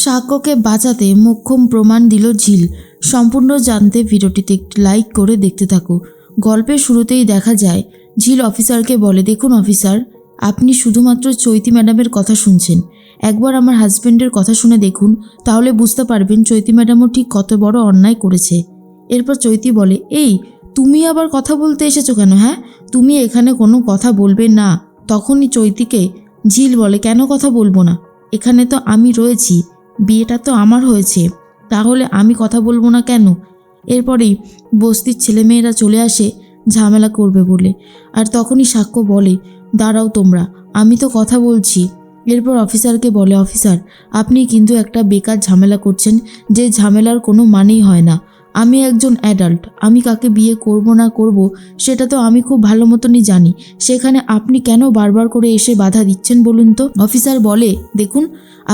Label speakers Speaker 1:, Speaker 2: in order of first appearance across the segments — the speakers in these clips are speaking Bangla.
Speaker 1: সাক্ষ্যকে বাঁচাতে মোক্ষম প্রমাণ দিল ঝিল। সম্পূর্ণ জানতে ভিডিওটিতে একটি লাইক করে দেখতে থাকো। গল্পের শুরুতেই দেখা যায় ঝিল অফিসারকে বলে, দেখুন অফিসার, আপনি শুধুমাত্র চৈতি ম্যাডামের কথা শুনছেন। একবার আমার হাজব্যান্ডের কথা শুনে দেখুন, তাহলে বুঝতে পারবেন চৈতি ম্যাডামও ঠিক কত বড় অন্যায় করেছে। এরপর চৈতি বলে, এই তুমি আবার কথা বলতে এসেছো কেন? হ্যাঁ, তুমি এখানে কোনো কথা বলবে না। তখনই চৈতিকে ঝিল বলে, কেন কথা বলবো না? এখানে তো আমি রয়েছি, বিয়েটা তো আমার হয়েছে, তাহলে আমি কথা বলবো না কেন? এরপরেই বস্তির ছেলেমেয়েরা চলে আসে ঝামেলা করবে বলে। আর তখনই সাক্ষ্য বলে, দাঁড়াও তোমরা, আমি তো কথা বলছি। এরপর অফিসারকে বলে, অফিসার, আপনি কিন্তু একটা বেকার ঝামেলা করছেন, যে ঝামেলার কোনো মানেই হয় না। আমি একজন অ্যাডাল্ট, আমি কাকে বিয়ে করব না করব সেটা তো আমি খুব ভালো মতনই জানি। সেখানে আপনি কেন বারবার করে এসে বাধা দিচ্ছেন বলুন তো? অফিসার বলে, দেখুন,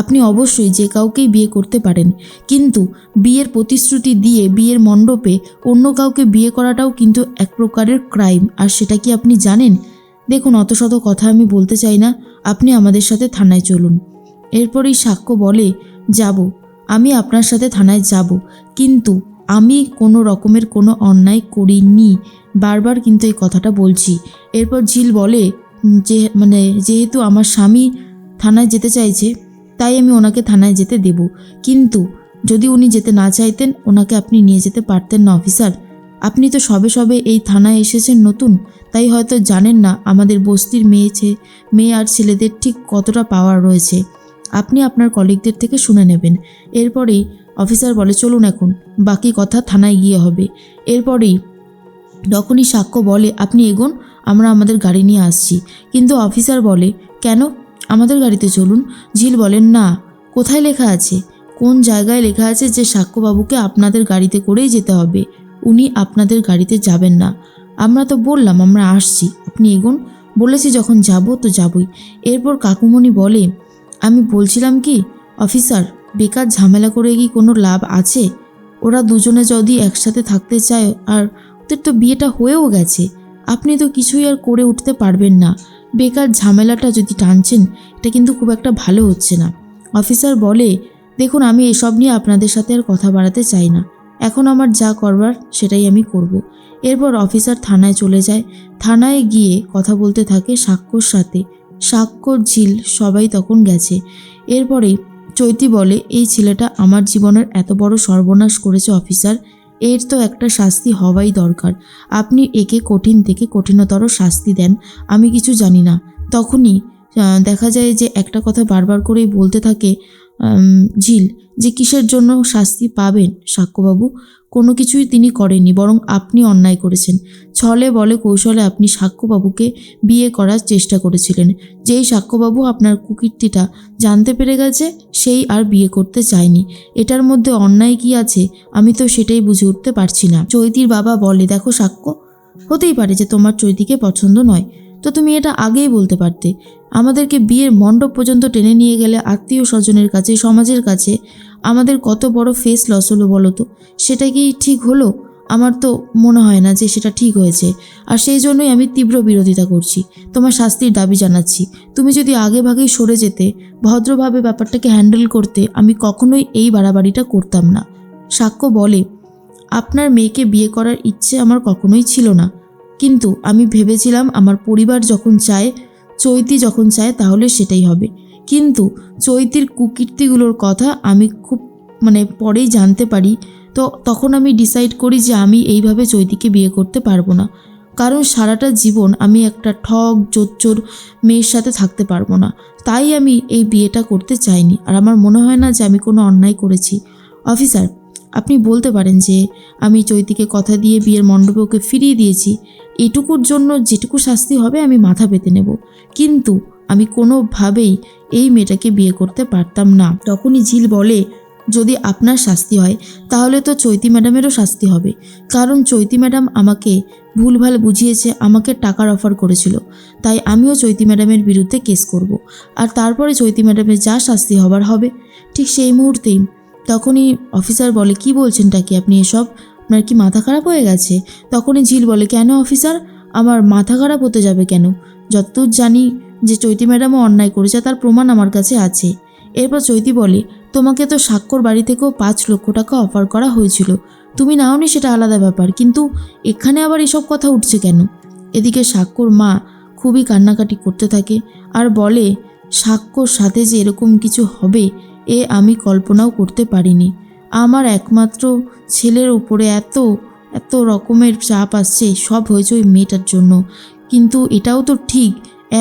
Speaker 1: আপনি অবশ্যই যে কাউকেই বিয়ে করতে পারেন, কিন্তু বিয়ের প্রতিশ্রুতি দিয়ে বিয়ের মণ্ডপে অন্য কাউকে বিয়ে করাটাও কিন্তু এক প্রকারের ক্রাইম। আর সেটা কি আপনি জানেন? দেখুন, অত শত কথা আমি বলতে চাই না, আপনি আমাদের সাথে থানায় চলুন। এরপরই সাক্ষ্য বলে, যাব, আমি আপনার সাথে থানায় যাব, কিন্তু আমি কোনো রকমের কোনো অন্যায় করিনি, বারবার কিন্তু এই কথাটা বলছি। এরপর ঝিল বলে যে যেহেতু আমার স্বামী থানায় যেতে চাইছে, তাই আমি ওনাকে থানায় যেতে দেব, কিন্তু যদি উনি যেতে না চাইতেন, ওনাকে আপনি নিয়ে যেতে পারতেন না অফিসার। আপনি তো সবে সবে এই থানায় এসেছেন নতুন, তাই হয়তো জানেন না আমাদের বস্তির মেয়ে আর ছেলেদের ঠিক কতটা পাওয়ার রয়েছে। আপনি আপনার কলিগদের থেকে শুনে নেবেন। এরপরেই অফিসার বলে, চলুন, এখন বাকি কথা থানায় গিয়ে হবে। এরপরেই তখনই সাক্ষ্য বলে, আপনি এগোন, আমরা আমাদের গাড়ি নিয়ে আসছি। কিন্তু অফিসার বলে, কেন? আমাদের গাড়িতে চলুন। ঝিল বলেন, না, কোথায় লেখা আছে, কোন জায়গায় লেখা আছে যে সাক্ষ্যবাবুকে আপনাদের গাড়িতে করেই যেতে হবে? উনি আপনাদের গাড়িতে যাবেন না। আমরা তো বললাম আমরা আসছি, আপনি এগোন। বলেছি যখন যাব তো যাবই। এরপর কাকুমণি বলে, আমি বলছিলাম কি অফিসার, বেকার ঝামেলা করে কি কোনো লাভ আছে? ওরা দুজনে যদি একসাথে থাকতে চায়, আর ওদের তো বিয়েটা হয়েও গেছে, আপনি তো কিছুই আর করে উঠতে পারবেন না। বেকার ঝামেলাটা যদি টানছেন, এটা কিন্তু খুব একটা ভালো হচ্ছে না। অফিসার বলে, দেখুন, আমি এসব নিয়ে আপনাদের সাথে আর কথা বাড়াতে চাই না, এখন আমার যা করবার সেটাই আমি করব। এরপর অফিসার থানায় চলে যায়। থানায় গিয়ে কথা বলতে থাকে সাক্ষ্যর সাথে। সাক্ষ্য, ঝিল সবাই তখন গেছে। এরপরেই চৈতি বলে, এই ছেলেটা আমার জীবনের এত বড় সর্বনাশ করেছে অফিসার, এর তো একটা শাস্তি হওয়াই দরকার। আপনি একে কঠিন থেকে কঠিনতর শাস্তি দেন, আমি কিছু জানি না। তখনই দেখা যায় যে একটা কথা বারবার করেই বলতে থাকে ঝিল, যে কিসের জন্য শাস্তি পাবেন সাক্ষ্যবাবু? কোনো কিছুই তিনি করেননি, বরং আপনি অন্যায় করেছেন। ছলে বলে কৌশলে আপনি সাক্ষ্যবাবুকে বিয়ে করার চেষ্টা করেছিলেন। যেই সাক্ষ্যবাবু আপনার কুকীর্তিটা জানতে পেরে গেছে, সেই আর বিয়ে করতে চায়নি। এটার মধ্যে অন্যায় কি আছে, আমি তো সেটাই বুঝে উঠতে পারছি না। চৈতির বাবা বলে, দেখো সাক্ষ্য, হতেই পারে যে তোমার চৈতিকে পছন্দ নয়, তো তুমি এটা আগেই বলতে পারতে। আমাদেরকে বিয়ের মণ্ডপ পর্যন্ত টেনে নিয়ে গেলে আত্মীয় স্বজনের কাছে, সমাজের কাছে আমাদের কত বড় ফেস লস হলো বলো তো? সেটা কি ঠিক হলো? আমার তো মনে হয় না যে সেটা ঠিক হয়েছে। আর সেই জন্যই আমি তীব্র বিরোধিতা করছি, তোমার শাস্তির দাবি জানাচ্ছি। তুমি যদি আগে ভাগেই সরে যেতে, ভদ্রভাবে ব্যাপারটাকে হ্যান্ডেল করতে, আমি কখনোই এই বাড়াবাড়িটা করতাম না। সাক্ষ্য বলে, আপনার মেয়েকে বিয়ে করার ইচ্ছে আমার কখনোই ছিল না, কিন্তু আমি ভেবেছিলাম আমার পরিবার যখন চায়, চৈতি যখন চায়, তাহলে সেটাই হবে। কিন্তু চৈতির কুকীর্তিগুলোর কথা আমি খুব পরেই জানতে পারি, তো তখন আমি ডিসাইড করি যে আমি এইভাবে চৈতিকে বিয়ে করতে পারবো না। কারণ সারাটা জীবন আমি একটা ঠক জোচ্চোর মেয়ের সাথে থাকতে পারবো না, তাই আমি এই বিয়েটা করতে চাইনি। আর আমার মনে হয় না যে আমি কোনো অন্যায় করেছি। অফিসার, আপনি বলতে পারেন যে আমি চৈতিকে কথা দিয়ে বিয়ের মণ্ডপে ওকে ফিরিয়ে দিয়েছি, এটুকুর জন্য যেটুকু শাস্তি হবে আমি মাথা পেতে নেব, কিন্তু আমি কোনোভাবেই এই মেয়েটাকে বিয়ে করতে পারতাম না। তখনই ঝিল বলে, যদি আপনার শাস্তি হয়, তাহলে তো চৈতি ম্যাডামেরও শাস্তি হবে, কারণ চৈতি ম্যাডাম আমাকে ভুলভাল বুঝিয়েছে, আমাকে টাকার অফার করেছিল, তাই আমিও চৈতি ম্যাডামের বিরুদ্ধে কেস করব, আর তারপরে চৈতি ম্যাডামের যা শাস্তি হবার হবে। ঠিক সেই মুহূর্তেই তখনই অফিসার বলে, কি বলছেনটা কি আপনি এসব? আপনার কি মাথা খারাপ হয়ে গেছে? তখনই ঝিল বলে, কেন অফিসার, আমার মাথা খারাপ হতে যাবে কেন? যতদূর জানি যে চৈতি ম্যাডামও অন্যায় করেছে, তার প্রমাণ আমার কাছে আছে। এরপর চৈতি বলে, তোমাকে তো স্বাক্ষর বাড়ি থেকেও 5 লক্ষ টাকা অফার করা হয়েছিল, তুমি নাওনি সেটা আলাদা ব্যাপার, কিন্তু এখানে আবার এসব কথা উঠছে কেন? এদিকে স্বাক্ষর মা খুবই কান্নাকাটি করতে থাকে আর বলে, স্বাক্ষর সাথে যে এরকম কিছু হবে এ আমি কল্পনাও করতে পারিনি। আমার একমাত্র ছেলের উপরে এত এত রকমের চাপ আসছে, সব হয়েছে ওই মেয়েটার জন্য। কিন্তু এটাও তো ঠিক,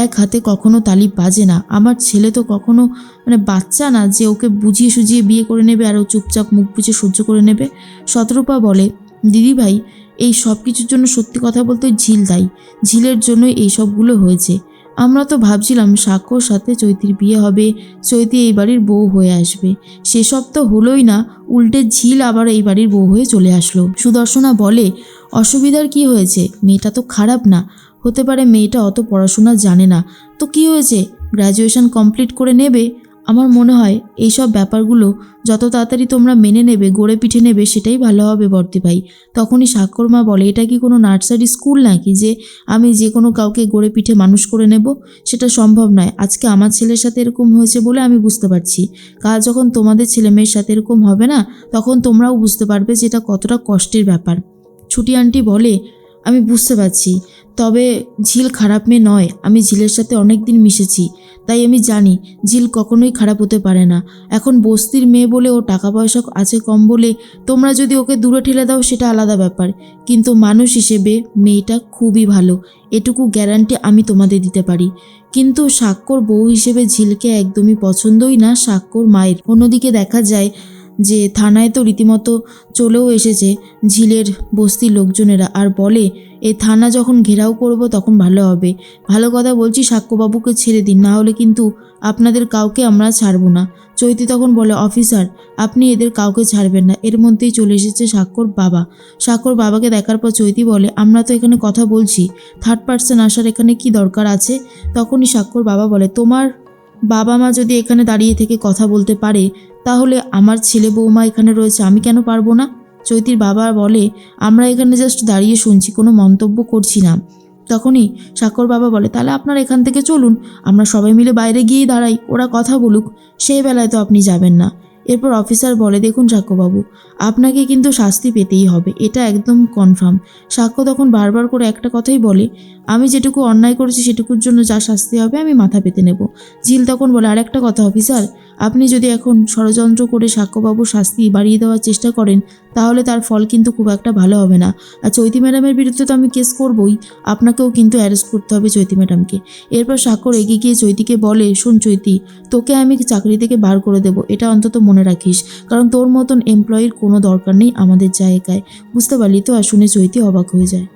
Speaker 1: এক হাতে কখনো তালি বাজে না। আমার ছেলে তো কখনো বাচ্চা না যে ওকে বুঝিয়ে সুঝিয়ে বিয়ে করে নেবে আর ও চুপচাপ মুখ বুঝে সহ্য করে নেবে। শতরূপা বলে, দিদিভাই এই সব কিছুর জন্য সত্যি কথা বলতে ঝিল দায়ী, ঝিলের জন্যই এই সবগুলো হয়েছে। আমরা তো ভাবছিলাম স্বাক্ষর সাথে চৈতির বিয়ে হবে, চৈতি এই বাড়ির বউ হয়ে আসবে, সেসব তো হলোই না, উল্টে ঝিল আবার এই বাড়ির বউ হয়ে চলে আসলো। সুদর্শনা বলে, অসুবিধার কি হয়েছে, মেয়েটা তো খারাপ না। হতে পারে মেয়েটা অত পড়াশোনা জানে না, তো কি হয়েছে, গ্র্যাজুয়েশন কমপ্লিট করে নেবে। আমার মনে হয় এইসব ব্যাপারগুলো যত তাড়াতাড়ি তোমরা মেনে নেবে, গড়ে পিঠে নেবে, সেটাই ভালো হবে বর্দি ভাই। তখনই স্বাক্ষর মা বলে, এটা কি কোনো নার্সারি স্কুল নাকি যে আমি যে কোনো কাউকে গড়ে পিঠে মানুষ করে নেব? সেটা সম্ভব নয়। আজকে আমার ছেলের সাথে এরকম হয়েছে বলে আমি বুঝতে পারছি, কাল যখন তোমাদের ছেলে মেয়ের সাথে এরকম হবে না, তখন তোমরাও বুঝতে পারবে যে এটা কতটা কষ্টের ব্যাপার। ছুটি আন্টি বলে, আমি বুঝতে পারছি, তবে ঝিল খারাপ মেয়ে নয়। আমি ঝিলের সাথে অনেক দিন মিশেছি, তাই আমি জানি ঝিল কখনোই খারাপ হতে পারে না। এখন বস্তির মেয়ে বলে ও টাকা পয়সা আছে কম বলে তোমরা যদি ওকে দূরে ঠেলে দাও সেটা আলাদা ব্যাপার, কিন্তু মানুষ হিসেবে মেয়েটা খুবই ভালো, এটুকু গ্যারান্টি আমি তোমাদের দিতে পারি। কিন্তু স্বাক্ষর বউ হিসেবে ঝিলকে একদমই পছন্দই না স্বাক্ষর মায়ের। অন্যদিকে দেখা যায় যে থানায় তো রীতিমতো চলেও এসেছে ঝিলের বস্তির লোকজনেরা, আর বলে এই থানা যখন ঘেরাও করব তখন ভালো হবে। ভালো কথা বলছি, সাক্ষ্যবাবুকে ছেড়ে দিন, না হলে কিন্তু আপনাদের কাউকে আমরা ছাড়বো না। চৈতি তখন বলে, অফিসার আপনি এদের কাউকে ছাড়বেন না। এর মধ্যেই চলে এসেছে স্বাক্ষর বাবা। স্বাক্ষর বাবাকে দেখার পর চৈতি বলে, আমরা তো এখানে কথা বলছি, থার্ড পার্সন আসার এখানে কি দরকার আছে? তখনই স্বাক্ষর বাবা বলে, তোমার বাবা মা যদি এখানে দাঁড়িয়ে থেকে কথা বলতে পারে, তাহলে আমার ছেলে বৌমা এখানে রয়েছে, আমি কেন পারবো না? চৈতির বাবা বলে, আমরা এখানে জাস্ট দাঁড়িয়ে শুনছি, কোনো মন্তব্য করছি না। তখনই স্বাক্ষর বাবা বলে, তাহলে আপনারা এখান থেকে চলুন, আমরা সবাই মিলে বাইরে গিয়েই দাঁড়াই, ওরা কথা বলুক, সেই বেলায় তো আপনি যাবেন না। এরপর অফিসার বলে, দেখুন সাক্ষ্যবাবু, আপনাকে কিন্তু শাস্তি পেতেই হবে, এটা একদম কনফার্ম। সাক্ষ্য তখন বারবার করে একটা কথাই বলে, আমি যেটুকু অন্যায় করেছি সেটুকুর জন্য যা শাস্তি হবে আমি মাথা পেতে নেব। ঝিল তখন বলে, আরেকটা কথা অফিসার, আপনি যদি এখন ষড়যন্ত্র করে সাক্ষ্যবাবুর শাস্তি বাড়িয়ে দেওয়ার চেষ্টা করেন, তাহলে তার ফল কিন্তু খুব একটা ভালো হবে না। আর চৈতি ম্যাডামের বিরুদ্ধে তো আমি কেস করবই, আপনাকেও কিন্তু অ্যারেস্ট করতে হবে চৈতি ম্যাডামকে। এরপর স্বাক্ষর এগিয়ে গিয়ে চৈতিকে বলে, শোন চৈতি, তোকে আমি চাকরি থেকে বার করে দেবো, এটা অন্তত মনে রাখিস, কারণ তোর মতন এমপ্লয়ির কোনো দরকার নেই আমাদের জায়গায়, বুঝতে পারলি তো? আর শুনে চৈতি অবাক হয়ে যায়।